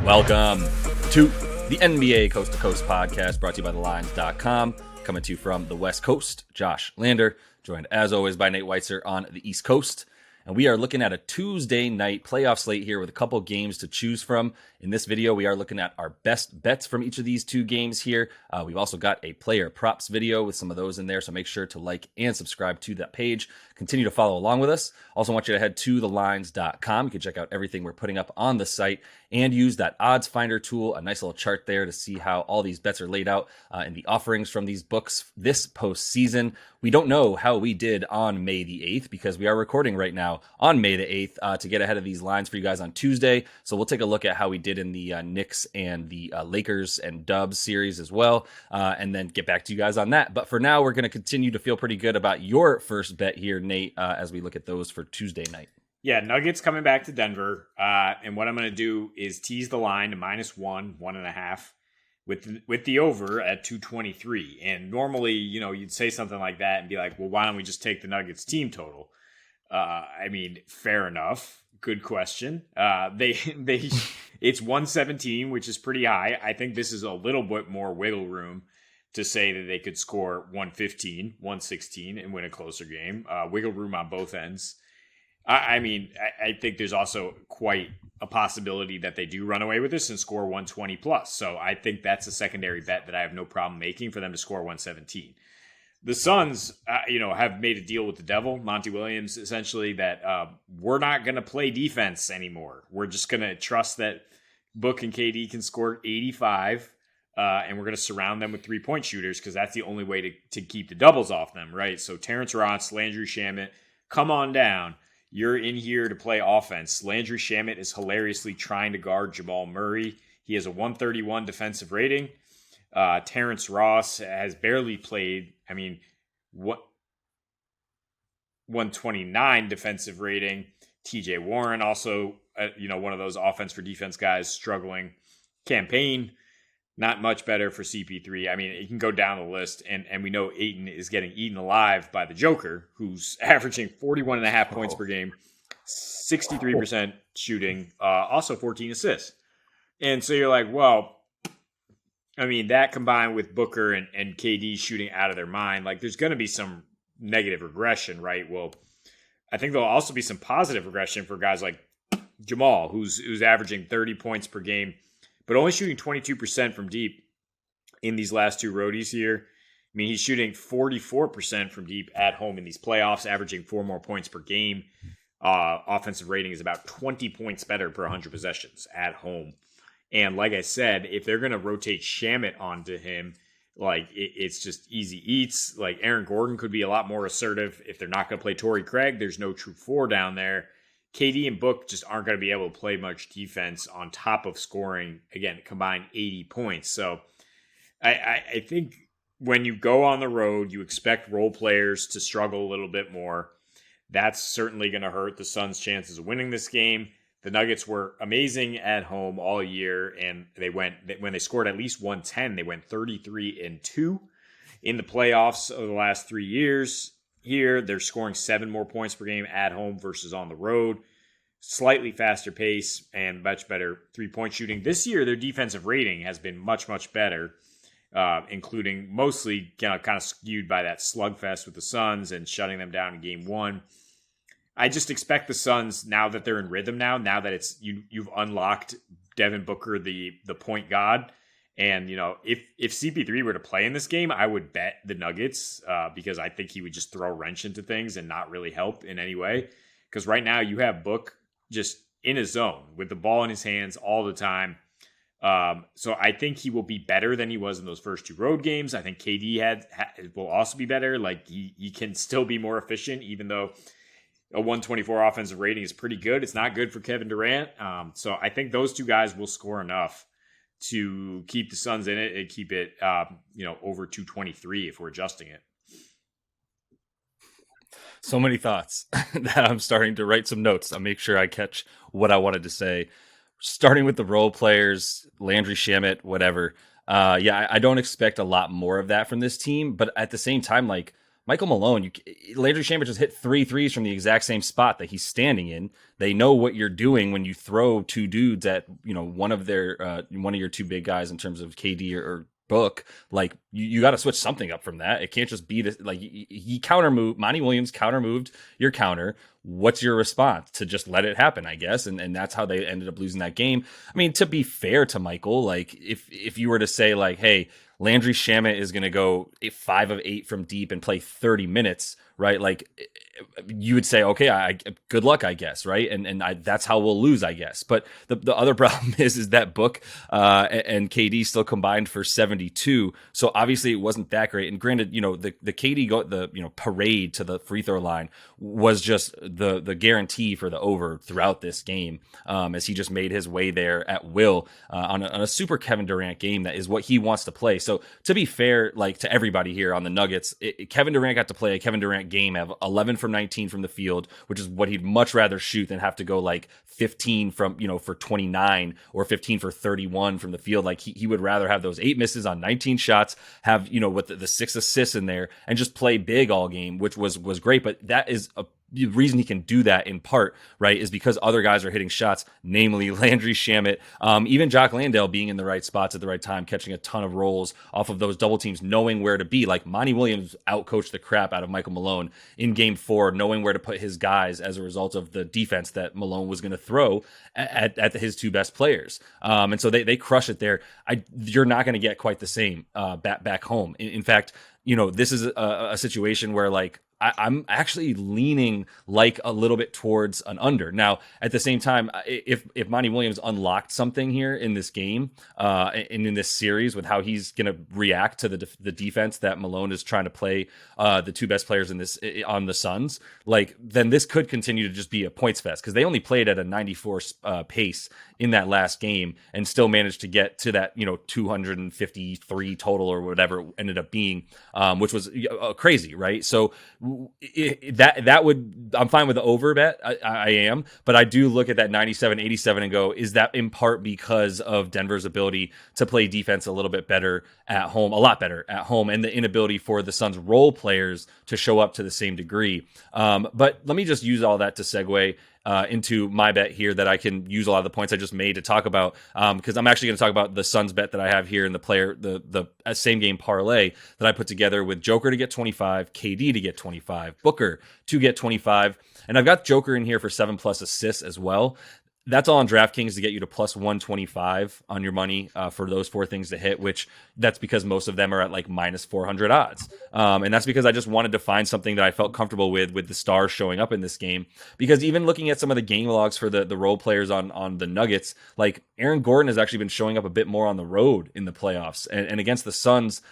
Welcome to the NBA Coast to Coast podcast brought to you by thelines.com. Coming to you from the West Coast, Josh Lander, joined as always by Nate Weitzer on the East Coast. And we are looking at a Tuesday night playoff slate here with a couple games to choose from. In this video, we are looking at our best bets from each of these two games here. We've also got a player props video with some of those in there, so make sure to like and subscribe to that page. Continue to follow along with us. Also want you to head to thelines.com. You can check out everything we're putting up on the site and use that odds finder tool, a nice little chart there to see how all these bets are laid out in the offerings from these books this postseason. We don't know how we did on May the 8th because we are recording right now on May the 8th to get ahead of these lines for you guys on Tuesday. So we'll take a look at how we did in the Knicks and the Lakers and Dubs series as well, and then get back to you guys on that. But for now, we're going to continue to feel pretty good about your first bet here, Nate, as we look at those for Tuesday night. Yeah, Nuggets coming back to Denver. And what I'm going to do is tease the line to -1.5 with the over at 223. And normally, you'd say something like that and be like, well, why don't we just take the Nuggets team total? Fair enough. Good question. It's 117, which is pretty high. I think this is a little bit more wiggle room to say that they could score 115, 116 and win a closer game. Wiggle room on both ends. I think there's also quite a possibility that they do run away with this and score 120 plus. So I think that's a secondary bet that I have no problem making for them to score 117. The Suns, have made a deal with the devil, Monty Williams, essentially, that we're not going to play defense anymore. We're just going to trust that Book and KD can score 85, and we're going to surround them with three-point shooters because that's the only way to keep the doubles off them, right? So Terrence Ross, Landry Shamet, come on down. You're in here to play offense. Landry Shamet is hilariously trying to guard Jamal Murray. He has a 131 defensive rating. Terrence Ross has barely played. 129 defensive rating. TJ Warren also, one of those offense for defense guys struggling. Campaign, not much better for CP3. You can go down the list, and we know Ayton is getting eaten alive by the Joker, who's averaging 41.5 points per game, 63% shooting, also 14 assists. And so you're like, well, that combined with Booker and KD shooting out of their mind, there's going to be some negative regression, right? Well, I think there'll also be some positive regression for guys like Jamal, who's averaging 30 points per game, but only shooting 22% from deep in these last two roadies here. He's shooting 44% from deep at home in these playoffs, averaging 4 more points per game. Offensive rating is about 20 points better per 100 possessions at home. And like I said, if they're going to rotate Shamet onto him, it's just easy eats. Aaron Gordon could be a lot more assertive. If they're not going to play Torrey Craig, there's no true 4 down there. KD and Book just aren't going to be able to play much defense on top of scoring, again, combined 80 points. So I think when you go on the road, you expect role players to struggle a little bit more. That's certainly going to hurt the Suns' chances of winning this game. The Nuggets were amazing at home all year, and when they scored at least 110, they went 33-2 in the playoffs over the last 3 years. Here, they're scoring 7 more points per game at home versus on the road. Slightly faster pace and much better three-point shooting. This year, their defensive rating has been much, much better, including mostly kind of skewed by that slugfest with the Suns and shutting them down in Game 1. I just expect the Suns, now that they're in rhythm now that it's you've unlocked Devin Booker, the point god, and if CP3 were to play in this game, I would bet the Nuggets because I think he would just throw a wrench into things and not really help in any way. Because right now you have Book just in his zone with the ball in his hands all the time. So I think he will be better than he was in those first 2 road games. I think KD will also be better. He can still be more efficient, even though a 124 offensive rating is pretty good. It's not good for Kevin Durant. So I think those 2 guys will score enough to keep the Suns in it and keep it, over 223 if we're adjusting it. So many thoughts that I'm starting to write some notes. I'll make sure I catch what I wanted to say. Starting with the role players, Landry Shamet, whatever. I don't expect a lot more of that from this team. But at the same time, Michael Malone, Landry Shamet just hit 3 threes from the exact same spot that he's standing in. They know what you're doing when you throw two dudes at, one of your two big guys in terms of KD or Book. Like you got to switch something up from that. It can't just be this. Like he counter moved. Monty Williams counter moved your counter. What's your response? To just let it happen, I guess, and that's how they ended up losing that game. I mean, to be fair to Michael, like if you were to say like, hey, Landry Shamet is going to go 5 of 8 from deep and play 30 minutes, right? Like you would say, okay, good luck, I guess, right? And that's how we'll lose, I guess. But the other problem is that Book and KD still combined for 72. So obviously it wasn't that great. And granted, the KD parade to the free throw line was just the guarantee for the over throughout this game, as he just made his way there at will on a super Kevin Durant game that is what he wants to play. So to be fair, like to everybody here on the Nuggets, Kevin Durant got to play a Kevin Durant game of 11 from 19 from the field, which is what he'd much rather shoot than have to go like 15 from, for 29 or 15 for 31 from the field. Like he would rather have those 8 misses on 19 shots, have, with the 6 assists in there and just play big all game, which was great. But that is the reason he can do that in part, right, is because other guys are hitting shots, namely Landry Shamet, even Jock Landale being in the right spots at the right time, catching a ton of rolls off of those double teams, knowing where to be. Like Monty Williams outcoached the crap out of Michael Malone in game 4, knowing where to put his guys as a result of the defense that Malone was going to throw at his two best players. And so they crush it there. You're not going to get quite the same back home. In fact, this is a situation where like, I'm actually leaning like a little bit towards an under. Now, at the same time, if Monty Williams unlocked something here in this game and in this series with how he's going to react to the defense that Malone is trying to play the two best players in this on the Suns, like then this could continue to just be a points fest because they only played at a 94 pace in that last game and still managed to get to that 253 total or whatever it ended up being, which was crazy, right? So I'm fine with the over bet. I am, but I do look at that 97-87 and go, is that in part because of Denver's ability to play defense a little bit better at home, a lot better at home, and the inability for the Suns role players to show up to the same degree? But let me just use all that to segue into my bet here that I can use a lot of the points I just made to talk about, because I'm actually going to talk about the Suns bet that I have here in the same game parlay that I put together with Joker to get 25, KD to get 25, Booker to get 25, and I've got Joker in here for 7+ assists as well. That's all on DraftKings to get you to plus 125 on your money for those 4 things to hit, which that's because most of them are at like minus 400 odds. And that's because I just wanted to find something that I felt comfortable with the stars showing up in this game. Because even looking at some of the game logs for the role players on the Nuggets, like Aaron Gordon has actually been showing up a bit more on the road in the playoffs. And against the Suns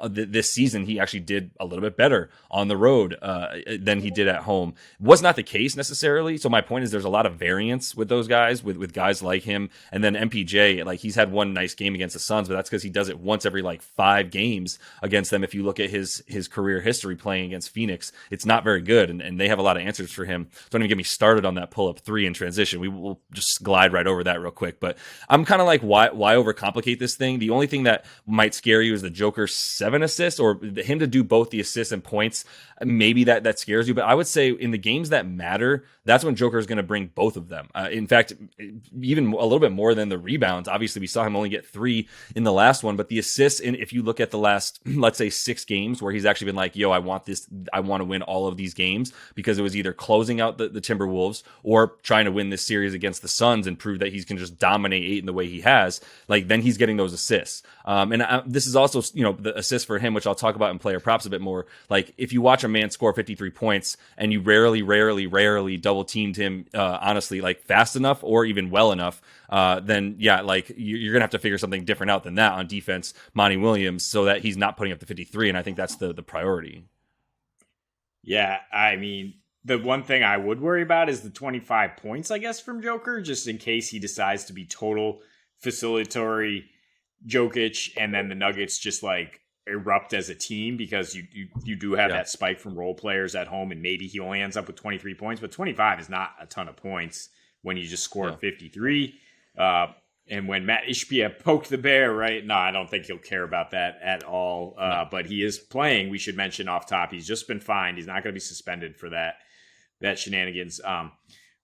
this season, he actually did a little bit better on the road than he did at home. Was not the case necessarily. So my point is there's a lot of variance with those guys, with guys like him. And then MPJ, like he's had one nice game against the Suns, but that's because he does it once every like 5 games against them. If you look at his career history playing against Phoenix, it's not very good. And they have a lot of answers for him. Don't even get me started on that pull-up 3 in transition. We will just glide right over that real quick. But I'm kind of like, why overcomplicate this thing? The only thing that might scare you is the Joker's 7 assists, or him to do both the assists and points. Maybe that scares you. But I would say in the games that matter, that's when Joker is going to bring both of them. In fact, even a little bit more than the rebounds. Obviously, we saw him only get 3 in the last one, but the assists, if you look at the last, let's say 6 games where he's actually been like, yo, I want to win all of these games, because it was either closing out the Timberwolves or trying to win this series against the Suns and prove that he can just dominate 8 in the way he has, like then he's getting those assists. This is also, the assist for him, which I'll talk about in player props a bit more. Like if you watch a man score 53 points and you rarely double teamed him, honestly, like fast enough or even well enough, then yeah, like you're gonna have to figure something different out than that on defense, Monty Williams, so that he's not putting up the 53. And I think that's the priority. Yeah, I mean, the one thing I would worry about is the 25 points, I guess, from Joker, just in case he decides to be total facilitatory Jokic, and then the Nuggets just like erupt as a team, because you do have that spike from role players at home, and maybe he only ends up with 23 points, but 25 is not a ton of points when you just score 53. And when Matt Ishbia poked the bear, right? No, I don't think he'll care about that at all. No. But he is playing. We should mention off top. He's just been fined. He's not going to be suspended for that shenanigans.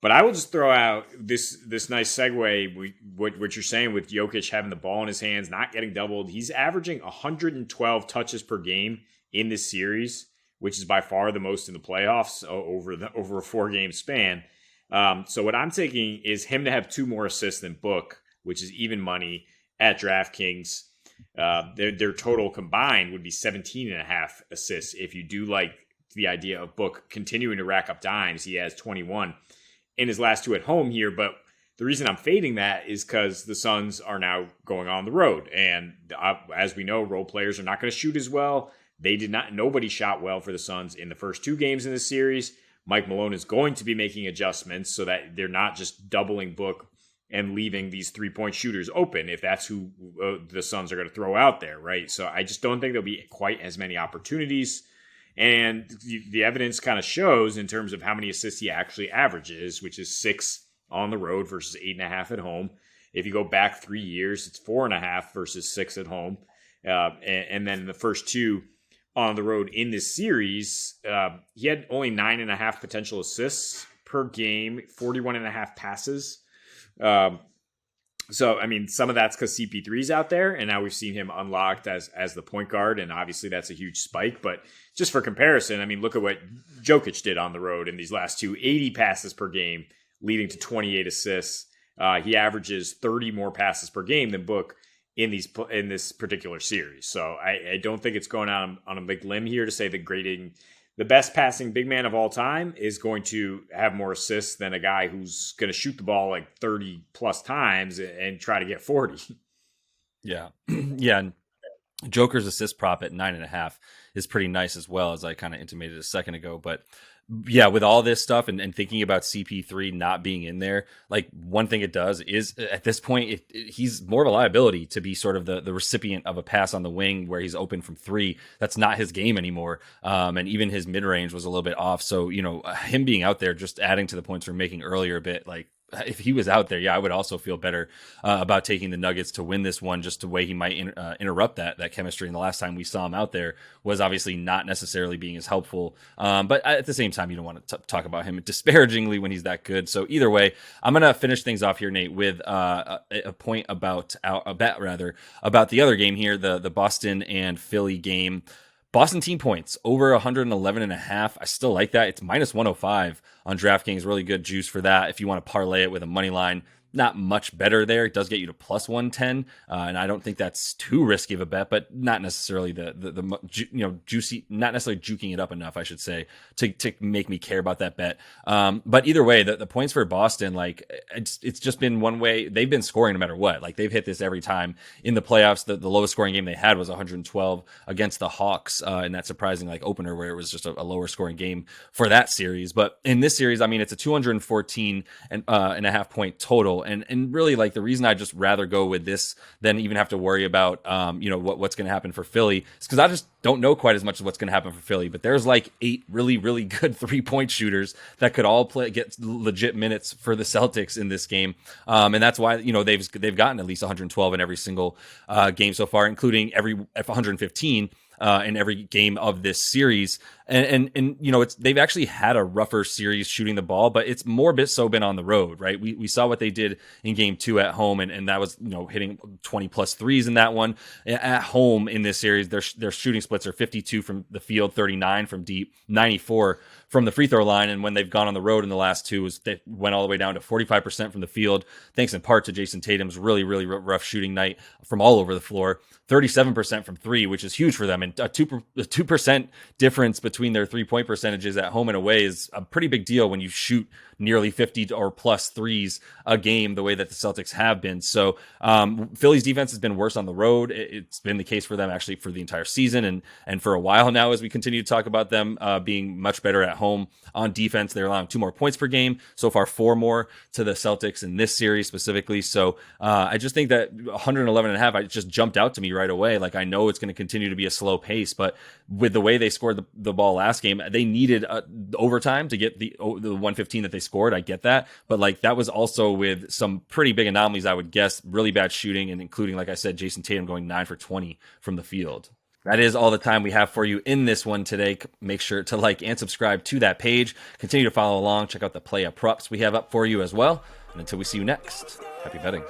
But I will just throw out this nice segue. What you're saying with Jokic having the ball in his hands, not getting doubled. He's averaging 112 touches per game in this series, which is by far the most in the playoffs over a 4-game span. So what I'm taking is him to have 2 more assists than Book, which is even money at DraftKings. Their total combined would be 17.5 assists. If you do like the idea of Book continuing to rack up dimes, he has 21 in his last 2 at home here. But the reason I'm fading that is because the Suns are now going on the road. And as we know, role players are not going to shoot as well. Nobody shot well for the Suns in the first 2 games in this series. Mike Malone is going to be making adjustments so that they're not just doubling Book and leaving these 3-point shooters open if that's who the Suns are going to throw out there, right? So I just don't think there'll be quite as many opportunities. And the evidence kind of shows in terms of how many assists he actually averages, which is 6 on the road versus 8.5 at home. If you go back 3 years, it's 4.5 versus 6 at home. And then the first 2 on the road in this series, he had only 9.5 potential assists per game, 41.5 passes. So, I mean, some of that's because CP3's out there, and now we've seen him unlocked as the point guard, and obviously that's a huge spike. But just for comparison, I mean, look at what Jokic did on the road in these last 2, 80 passes per game, leading to 28 assists. He averages 30 more passes per game than Book in this particular series. So I don't think it's going out on a big limb here to say the best passing big man of all time is going to have more assists than a guy who's going to shoot the ball like 30 plus times and try to get 40. Yeah. Yeah. And Joker's assist prop at 9.5 is pretty nice as well, as I kind of intimated a second ago. But yeah, with all this stuff and thinking about CP3 not being in there, like one thing it does is at this point, he's more of a liability to be sort of the recipient of a pass on the wing where he's open from 3. That's not his game anymore. And even his mid range was a little bit off. So, him being out there, just adding to the points we were making earlier a bit, like, if he was out there, yeah, I would also feel better about taking the Nuggets to win this one, just the way he might interrupt that chemistry. And the last time we saw him out there was obviously not necessarily being as helpful. But at the same time, you don't want to talk about him disparagingly when he's that good. So either way, I'm going to finish things off here, Nate, with a point about the other game here, the Boston and Philly game. Boston team points over 111.5. I still like that. It's minus 105 on DraftKings. Really good juice for that. If you want to parlay it with a money line, not much better there. It does get you to plus 110, and I don't think that's too risky of a bet, but not necessarily the juicy, not necessarily juking it up enough, I should say, to make me care about that bet. But either way, the points for Boston, like it's just been one way. They've been scoring no matter what. Like they've hit this every time in the playoffs. The lowest scoring game they had was 112 against the Hawks in that surprising opener where it was just a lower scoring game for that series. But in this series, I mean, it's a 214 and a half point total. And really, like, the reason I just rather go with this than even have to worry about, what's going to happen for Philly is because I just don't know quite as much as what's going to happen for Philly. But there's like 8 really, really good 3-point shooters that could all get legit minutes for the Celtics in this game. And that's why, they've gotten at least 112 in every single game so far, including every 115 in every game of this series. And they've actually had a rougher series shooting the ball, but it's more so been on the road, right? We saw what they did in game 2 at home, and that was, hitting 20 plus threes in that one. At home in this series, their shooting splits are 52 from the field, 39 from deep, 94 from the free throw line. And when they've gone on the road in the last 2, they went all the way down to 45% from the field, thanks in part to Jason Tatum's really, really rough shooting night from all over the floor, 37% from 3, which is huge for them. And a 2% difference between their 3-point percentages at home and away is a pretty big deal when you shoot nearly 50 or plus threes a game the way that the Celtics have been. So Philly's defense has been worse on the road. It's been the case for them actually for the entire season and for a while now, as we continue to talk about them being much better at home on defense. They're allowing 2 more points per game. So far, 4 more to the Celtics in this series specifically. So I just think that 111.5, it just jumped out to me right away. Like, I know it's going to continue to be a slow pace. But with the way they scored the ball last game, they needed overtime to get the 115 that they scored. I get that. But like that was also with some pretty big anomalies, I would guess, really bad shooting, and including, like I said, Jason Tatum going 9 for 20 from the field. That is all the time we have for you in this one today. Make sure to like and subscribe to that page. Continue to follow along. Check out the play up props we have up for you as well. And until we see you next, happy betting.